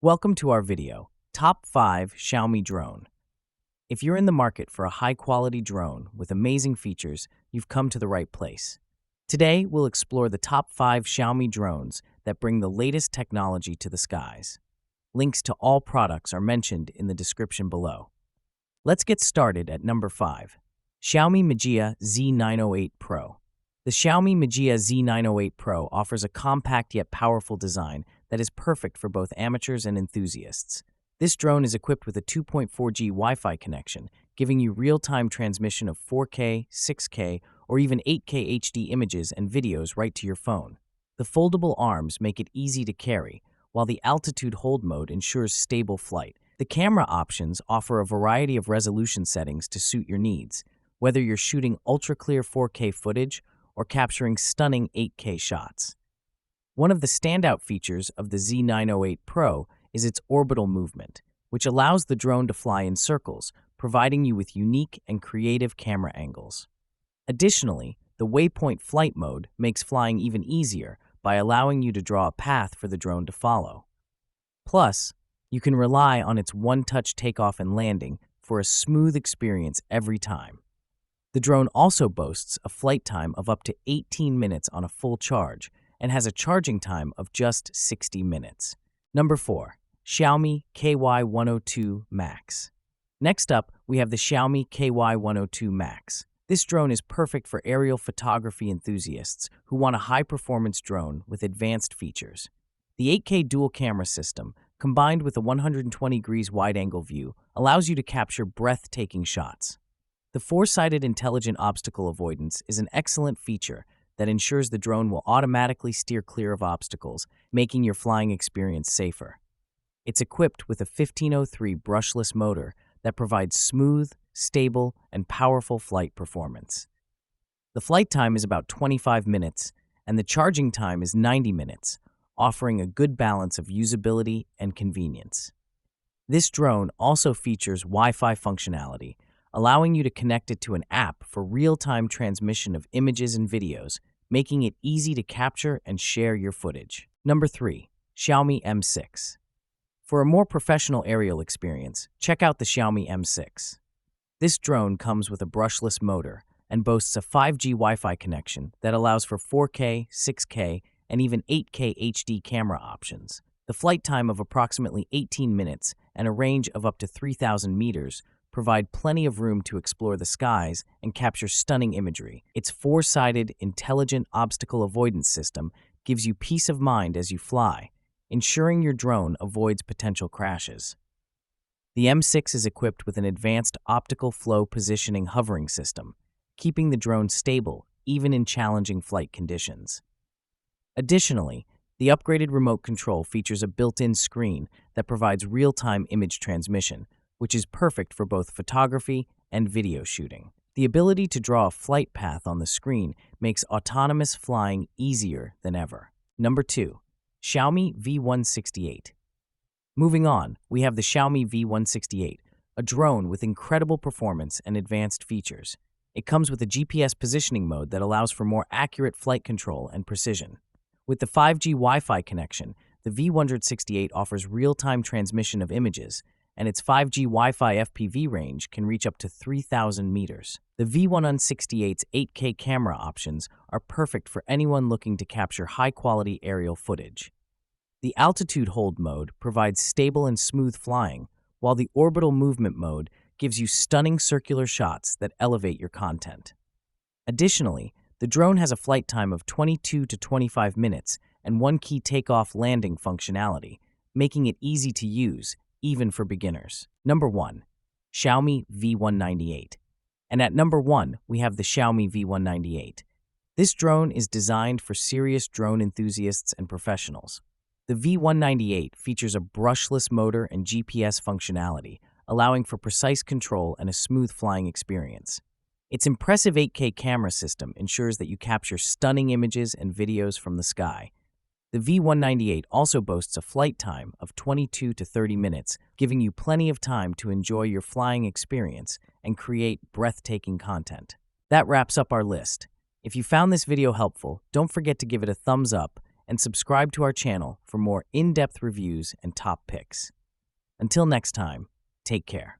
Welcome to our video, Top 5 Xiaomi Drone. If you're in the market for a high-quality drone with amazing features, you've come to the right place. Today, we'll explore the top 5 Xiaomi drones that bring the latest technology to the skies. Links to all products are mentioned in the description below. Let's get started at number 5. Xiaomi Mijia Z908 Pro. The Xiaomi Mijia Z908 Pro offers a compact yet powerful design that is perfect for both amateurs and enthusiasts. This drone is equipped with a 2.4G Wi-Fi connection, giving you real-time transmission of 4K, 6K, or even 8K HD images and videos right to your phone. The foldable arms make it easy to carry, while the altitude hold mode ensures stable flight. The camera options offer a variety of resolution settings to suit your needs, whether you're shooting ultra-clear 4K footage or capturing stunning 8K shots. One of the standout features of the Z908 Pro is its orbital movement, which allows the drone to fly in circles, providing you with unique and creative camera angles. Additionally, the waypoint flight mode makes flying even easier by allowing you to draw a path for the drone to follow. Plus, you can rely on its one-touch takeoff and landing for a smooth experience every time. The drone also boasts a flight time of up to 18 minutes on a full charge and has a charging time of just 60 minutes. Number 4. Xiaomi KY102 MAX. Next up, we have the Xiaomi KY102 MAX. This drone is perfect for aerial photography enthusiasts who want a high-performance drone with advanced features. The 8K dual camera system, combined with a 120 degrees wide-angle view, allows you to capture breathtaking shots. The four-sided intelligent obstacle avoidance is an excellent feature that ensures the drone will automatically steer clear of obstacles, making your flying experience safer. It's equipped with a 1503 brushless motor that provides smooth, stable, and powerful flight performance. The flight time is about 25 minutes, and the charging time is 90 minutes, offering a good balance of usability and convenience. This drone also features Wi-Fi functionality, allowing you to connect it to an app for real-time transmission of images and videos, making it easy to capture and share your footage. Number 3. Xiaomi M6. For a more professional aerial experience, check out the Xiaomi M6. This drone comes with a brushless motor and boasts a 5G Wi-Fi connection that allows for 4K, 6K, and even 8K HD camera options. The flight time of approximately 18 minutes and a range of up to 3,000 meters provide plenty of room to explore the skies and capture stunning imagery. Its four-sided, intelligent obstacle avoidance system gives you peace of mind as you fly, ensuring your drone avoids potential crashes. The M6 is equipped with an advanced optical flow positioning hovering system, keeping the drone stable even in challenging flight conditions. Additionally, the upgraded remote control features a built-in screen that provides real-time image transmission, which is perfect for both photography and video shooting. The ability to draw a flight path on the screen makes autonomous flying easier than ever. Number 2. Xiaomi V168. Moving on, we have the Xiaomi V168, a drone with incredible performance and advanced features. It comes with a GPS positioning mode that allows for more accurate flight control and precision. With the 5G Wi-Fi connection, the V168 offers real-time transmission of images, and its 5G Wi-Fi FPV range can reach up to 3,000 meters. The V168's 8K camera options are perfect for anyone looking to capture high-quality aerial footage. The altitude hold mode provides stable and smooth flying, while the orbital movement mode gives you stunning circular shots that elevate your content. Additionally, the drone has a flight time of 22 to 25 minutes and one key takeoff landing functionality, making it easy to use even for beginners. Number 1. Xiaomi V198. And at number 1, we have the Xiaomi V198. This drone is designed for serious drone enthusiasts and professionals. The V198 features a brushless motor and GPS functionality, allowing for precise control and a smooth flying experience. Its impressive 8K camera system ensures that you capture stunning images and videos from the sky. The V198 also boasts a flight time of 22 to 30 minutes, giving you plenty of time to enjoy your flying experience and create breathtaking content. That wraps up our list. If you found this video helpful, don't forget to give it a thumbs up and subscribe to our channel for more in-depth reviews and top picks. Until next time, take care.